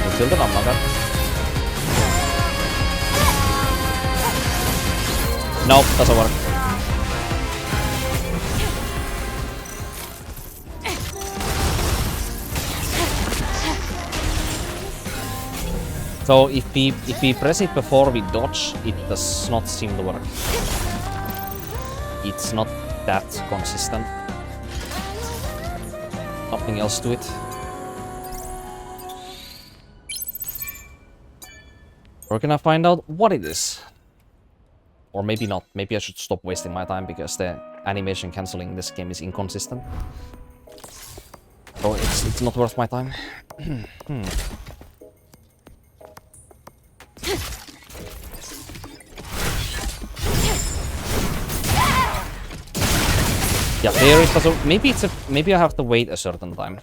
You tilted, I'm not bad. Nope, doesn't work. So if we press it before we dodge, it does not seem to work. It's not that consistent. Nothing else to it. We're gonna find out what it is. Or maybe not. Maybe I should stop wasting my time because the animation cancelling in this game is inconsistent. So it's not worth my time. Yeah, there is also maybe I have to wait a certain time.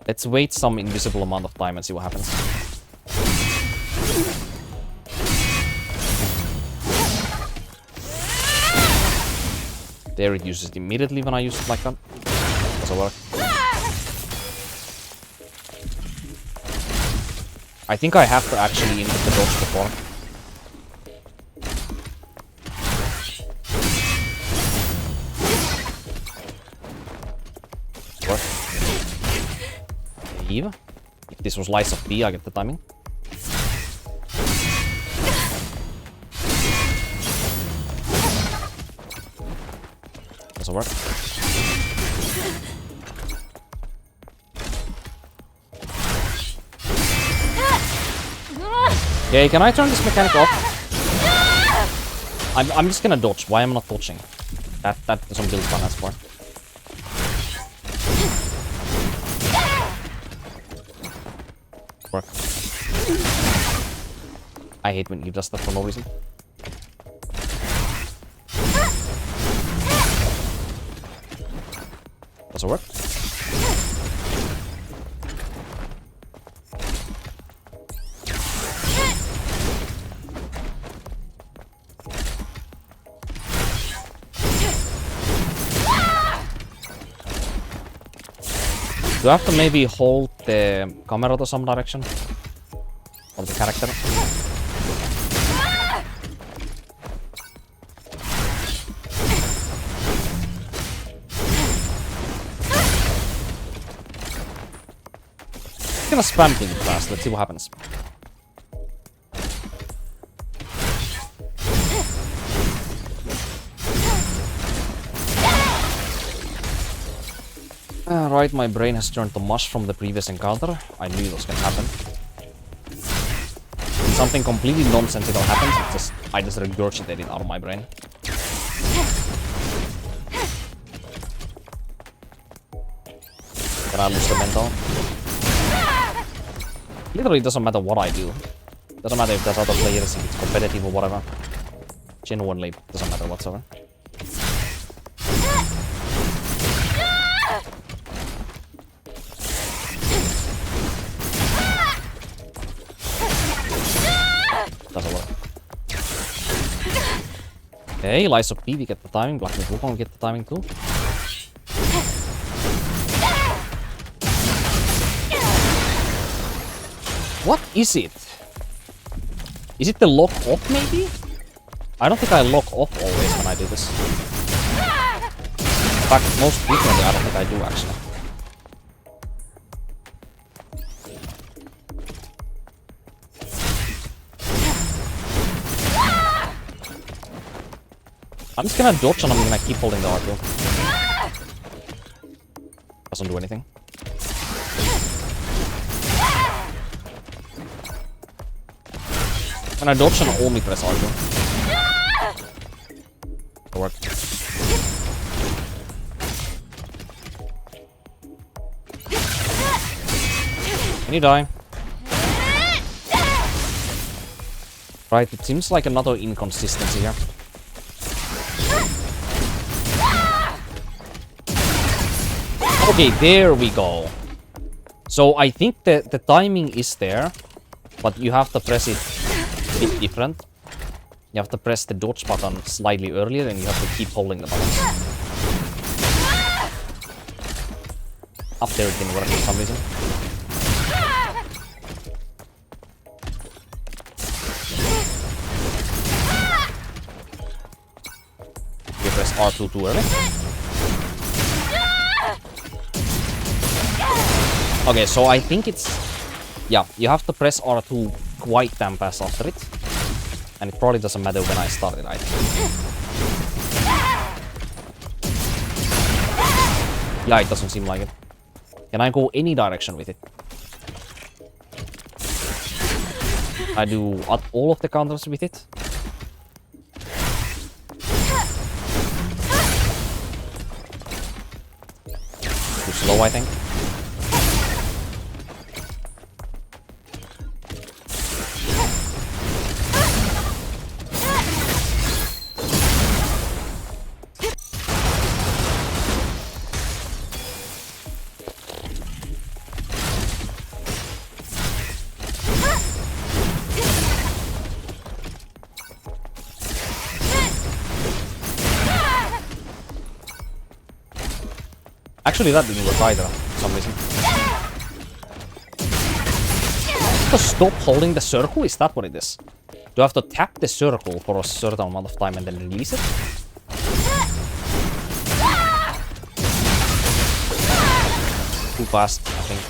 Let's wait some invisible amount of time and see what happens. There it uses it immediately when I use it like that. Doesn't work. I think I have to actually input the dodge before. What? Leave. If this was Lies of P, I get the timing. Doesn't work. Okay, can I turn this mechanic off? I'm just gonna dodge. Why am I not dodging? That doesn't build fun as for. Work. I hate when you does that for no reason. Does it work? Do I have to maybe hold the camera to some direction? Of the character? I'm gonna spam things fast, let's see what happens. Right, my brain has turned to mush from the previous encounter. I knew it was gonna happen. When something completely nonsensical happens, I just regurgitate it out of my brain. Can I lose the mental? Literally doesn't matter what I do. Doesn't matter if there's other players, if it's competitive or whatever. Genuinely doesn't matter whatsoever. Doesn't work. Okay, Lies of P, we get the timing. Black Myth Wukong, we get the timing too. What is it? Is it the lock off maybe? I don't think I lock off always when I do this. In fact, most frequently I don't think I do actually. I'm just gonna dodge and I'm gonna keep holding the R2. Doesn't do anything. When I dodge and only press R2. It worked. Can you die? Right, it seems like another inconsistency here. Okay, there we go. So I think the timing is there, but you have to press it bit different. You have to press the dodge button slightly earlier and you have to keep holding the button. Up there it didn't work for some reason. You press R2 too early. Okay, so I think it's... Yeah, you have to press R2 quite damn fast after it. And it probably doesn't matter when I start it, I think. Yeah, it doesn't seem like it. Can I go any direction with it? I do all of the counters with it. Too slow, I think. Actually, that didn't work either, for some reason. To stop holding the circle? Is that what it is? Do I have to tap the circle for a certain amount of time and then release it? Too fast, I think.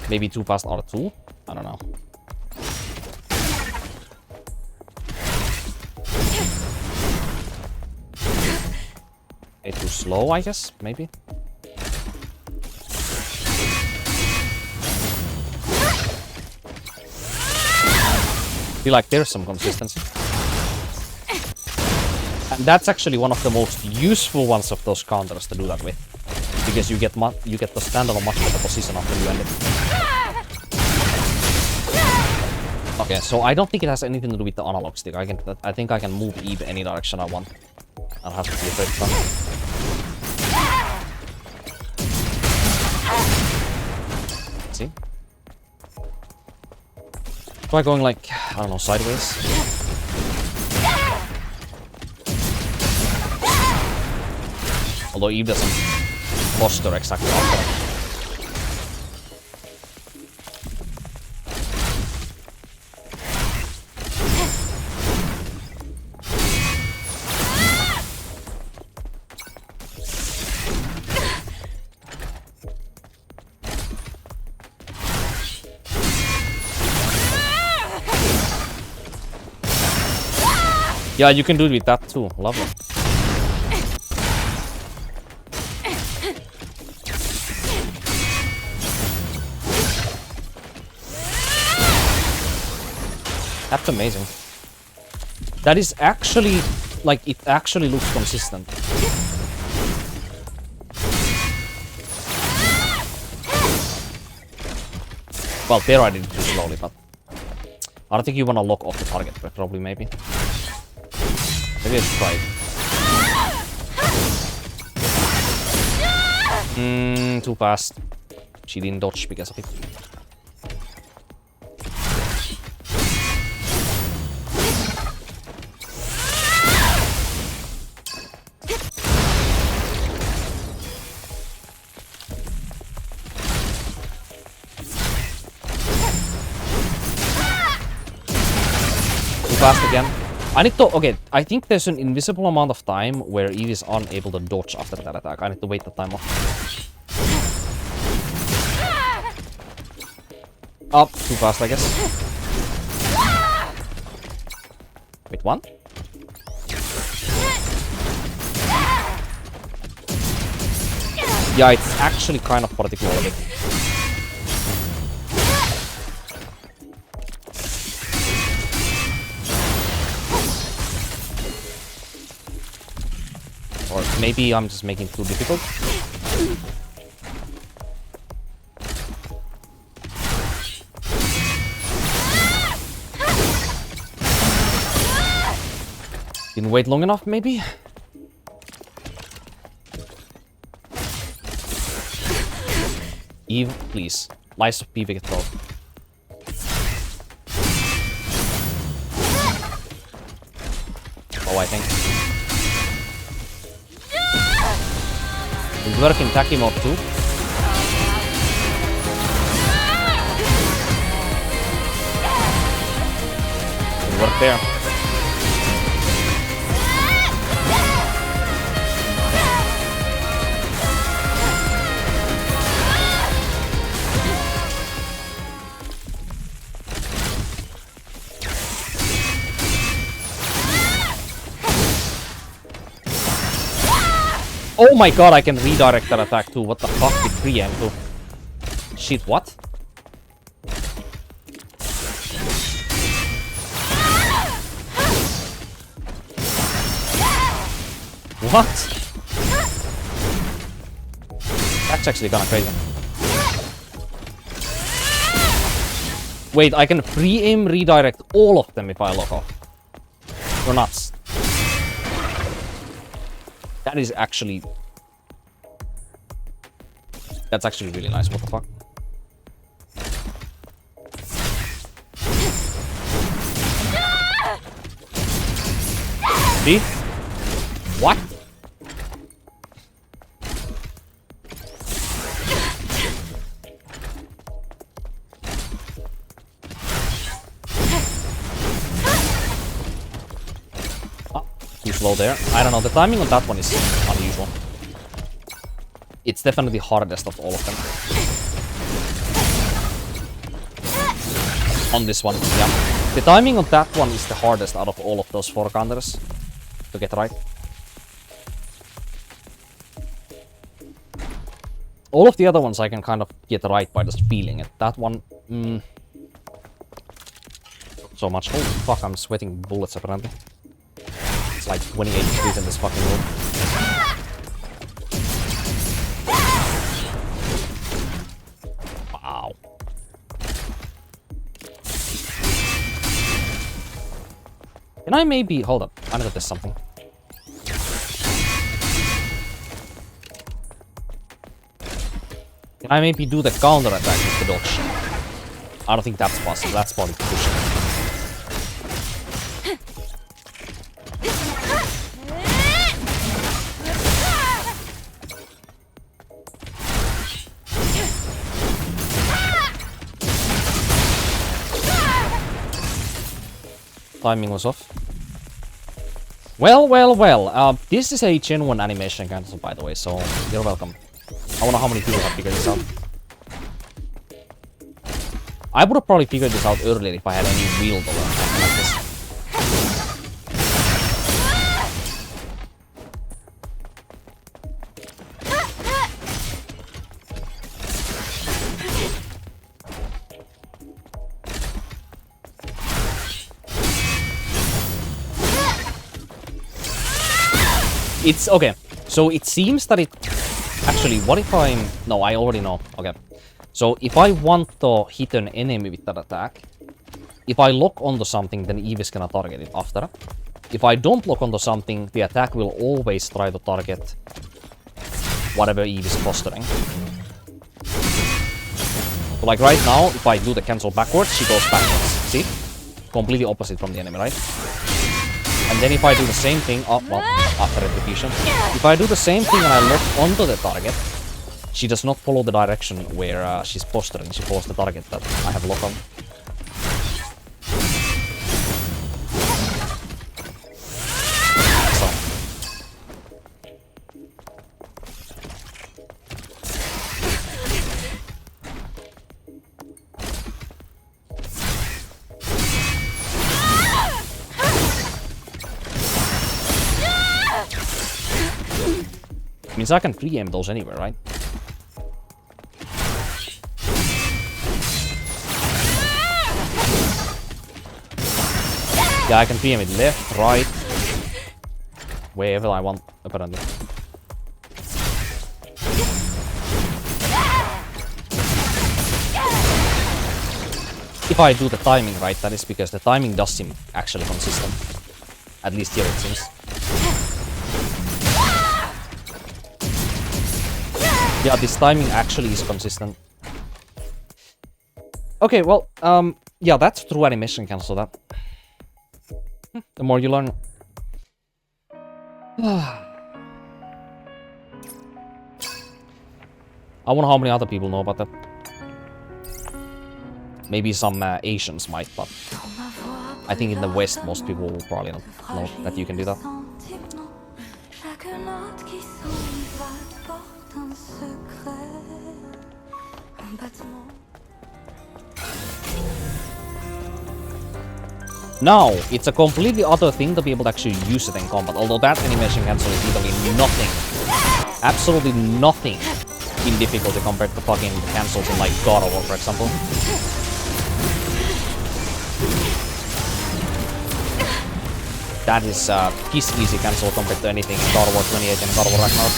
Maybe too fast R2? I don't know. It's too slow, I guess, maybe. Feel like there's some consistency. And that's actually one of the most useful ones of those counters to do that with. Because you get to stand on a much better position after you end it. Okay, so I don't think it has anything to do with the analog stick. I think I can move Eve any direction I want. I'll have to be afraid of that. See? Try going like, I don't know, sideways. Although Eve doesn't posture exactly after that. Yeah, you can do it with that too. Lovely. That's amazing. That is actually, like, it actually looks consistent. Well, there I did it too slowly, but I don't think you want to lock off the target, preferably, maybe. Maybe I should try it. Too fast. She didn't dodge because of it. Too fast again. I need to... Okay, I think there's an invisible amount of time where Eve is unable to dodge after that attack. I need to wait the time off. Up, too fast, I guess. Wait, one? Yeah, it's actually kind of particular a bit. Or maybe I'm just making it too difficult. Didn't wait long enough, maybe? Eve, please. Lies of PvK throw. Oh, I think. It work in Tacky mode too. It work there. Oh my god, I can redirect that attack too. What the fuck did 3M do? Shit, what? What? That's actually kinda crazy. Wait, I can pre-aim redirect all of them if I lock off. You're nuts. That is actually... That's actually really nice, what the fuck? See? What? Too slow there. I don't know, the timing on that one is unusual. It's definitely the hardest of all of them. On this one, yeah. The timing on that one is the hardest out of all of those 4 counters to get right. All of the other ones I can kind of get right by just feeling it. That one, not so much. Holy fuck, I'm sweating bullets apparently. It's like 28 degrees in this fucking room. Wow. Can I maybe... Hold up, I know there's something. Can I maybe do the counter attack with the dodge? I don't think that's possible, that's probably pushing. Timing was off. Well, well, well. This is a genuine animation cancel, by the way, so you're welcome. I wonder how many people have figured this out. I would have probably figured this out earlier if I had any wheel to learn something like this. It's okay. So it seems that it... Actually, what if I'm... No, I already know. Okay. So if I want to hit an enemy with that attack, if I lock onto something, then Eve is gonna target it after. If I don't lock onto something, the attack will always try to target whatever Eve is posturing. So like right now, if I do the cancel backwards, she goes backwards. See? Completely opposite from the enemy, right? And then if I do the same thing, oh, well, after execution, if I do the same thing and I lock onto the target, she does not follow the direction where she's posturing. She follows the target that I have locked on. Means I can pre-aim those anywhere, right? Yeah, I can pre-aim it left, right, wherever I want, apparently. If I do the timing right, that is because the timing does seem actually consistent. At least here it seems. Yeah, this timing actually is consistent. Okay, well, yeah, that's true animation cancel that. The more you learn. I wonder how many other people know about that. Maybe some Asians might, but I think in the West most people will probably not know that you can do that. Now, it's a completely other thing to be able to actually use it in combat, although that animation cancel is literally nothing. Absolutely nothing in difficulty compared to fucking cancels in like God of War, for example. That is piss easy cancel compared to anything in God of War 28 and God of War Ragnarok.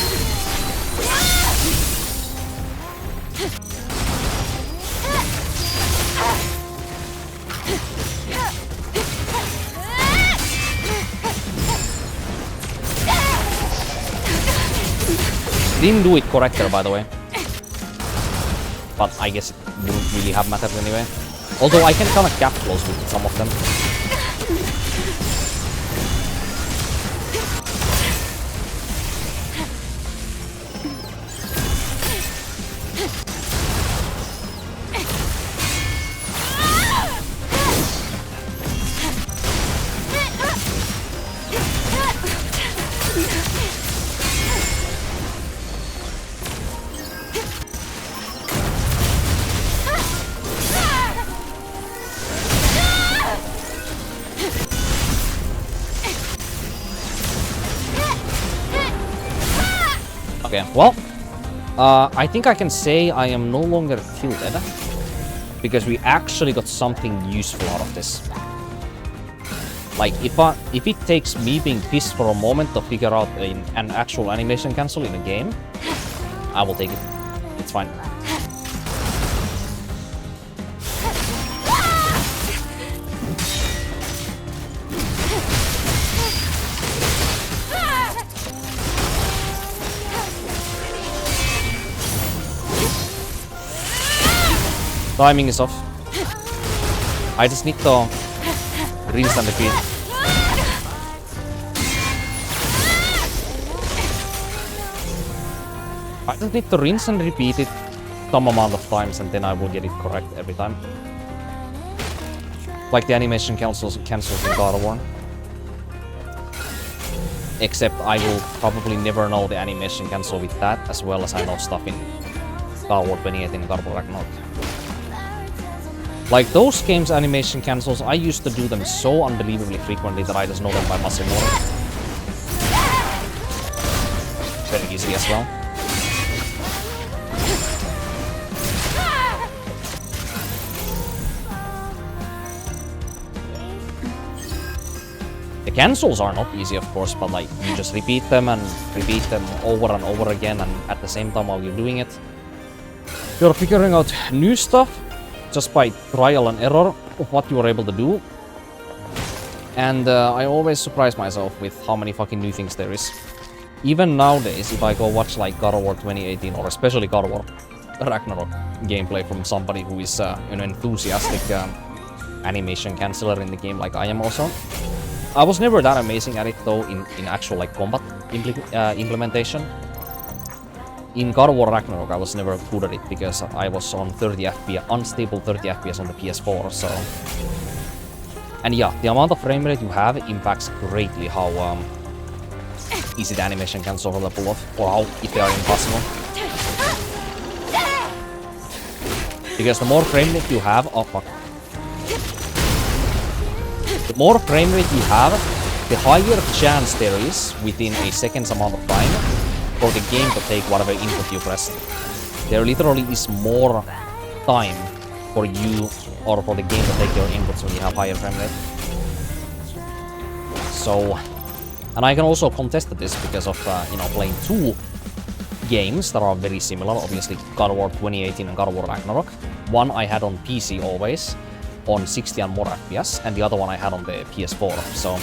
Didn't do it correct there, by the way. But I guess it wouldn't really have mattered anyway. Although I can kind of gap close with some of them. Okay, well, I think I can say I am no longer tilted, because we actually got something useful out of this. Like, if it takes me being pissed for a moment to figure out an actual animation cancel in a game, I will take it. It's fine. Timing is off. I just need to rinse and repeat. I just need to rinse and repeat it some amount of times and then I will get it correct every time. Like the animation cancels in God of War. Except I will probably never know the animation cancel with that as well as I know stuff in God of War 28 and God of War Ragnarok. Like those games' animation cancels, I used to do them so unbelievably frequently that I just know them by muscle memory. Very easy as well. The cancels are not easy, of course, but like you just repeat them over and over again, and at the same time while you're doing it, you're figuring out new stuff just by trial and error of what you were able to do. And I always surprise myself with how many fucking new things there is. Even nowadays, if I go watch like God of War 2018 or especially God of War Ragnarok gameplay from somebody who is an enthusiastic animation canceller in the game like I am also. I was never that amazing at it though in actual like combat implementation. In God of War Ragnarok, I was never good at it because I was on 30 FPS, unstable 30 FPS on the PS4, so... And yeah, the amount of frame rate you have impacts greatly how easy the animation cancel will pull off, or how if they are impossible. Because the more frame rate you have... Oh fuck. The more frame rate you have, the higher chance there is, within a second's amount of time, for the game to take whatever input you press. There literally is more time for you or for the game to take your inputs when you have higher frame rate. So, and I can also contest this because of you know, playing two games that are very similar. Obviously, God of War 2018 and God of War Ragnarok. One I had on PC always, on 60 and more FPS, and the other one I had on the PS4. So,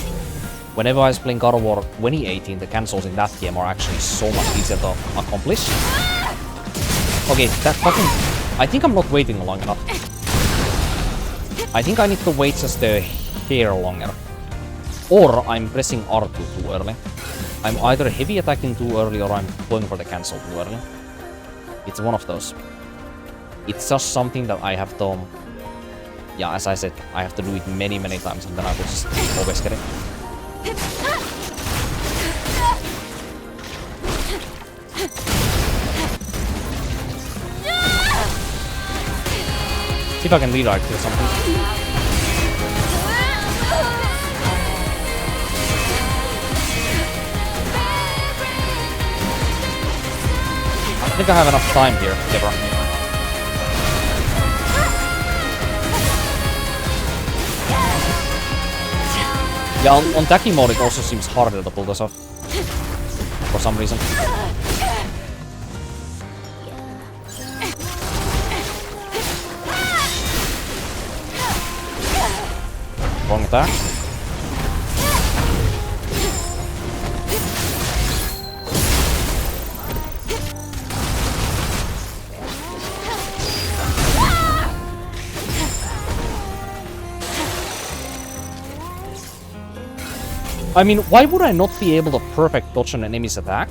whenever I was playing God of War 2018, the cancels in that game are actually so much easier to accomplish. Okay, that fucking... I think I'm not waiting long enough. I think I need to wait just a hair longer. Or I'm pressing R2 too early. I'm either heavy attacking too early or I'm going for the cancel too early. It's one of those. It's just something that I have to... Yeah, as I said, I have to do it many, many times and then I will just always get it. See if I can redirect or something. I think I have enough time here, Deborah. Yeah, on Tacky mode it also seems harder to pull this off. For some reason. Wrong attack. I mean, why would I not be able to perfect dodge an enemy's attack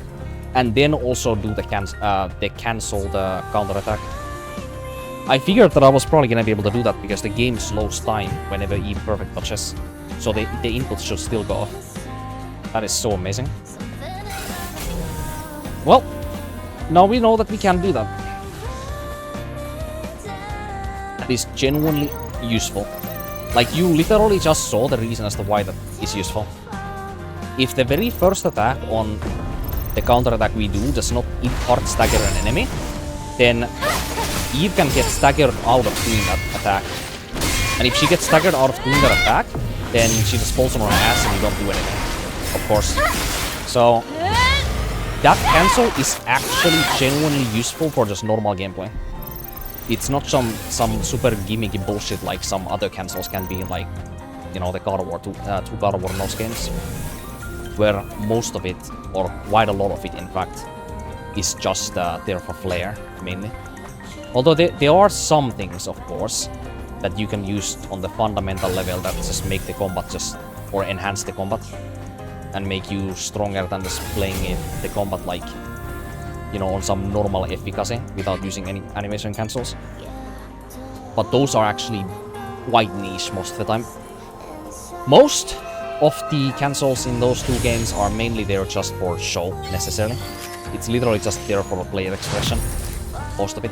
and then also do the cancel the counter attack? I figured that I was probably gonna be able to do that because the game slows time whenever E perfect touches, so the input should still go off. That is so amazing. Well, now we know that we can do that. That is genuinely useful. Like, you literally just saw the reason as to why that is useful. If the very first attack on the counter attack we do does not hard stagger an enemy, then Eve can get staggered out of doing that attack. And if she gets staggered out of doing that attack, then she just falls on her ass and you don't do anything. Of course. So that cancel is actually genuinely useful for just normal gameplay. It's not some super gimmicky bullshit like some other cancels can be, like, you know, the God of War 2 God of War NOS games, where most of it, or quite a lot of it in fact, is just there for flair, mainly. Although there are some things, of course, that you can use on the fundamental level that just make the combat just, or enhance the combat, and make you stronger than just playing the combat like, you know, on some normal efficacy without using any animation cancels. But those are actually quite niche most of the time. Most of the cancels in those two games are mainly there just for show, necessarily. It's literally just there for player expression, most of it.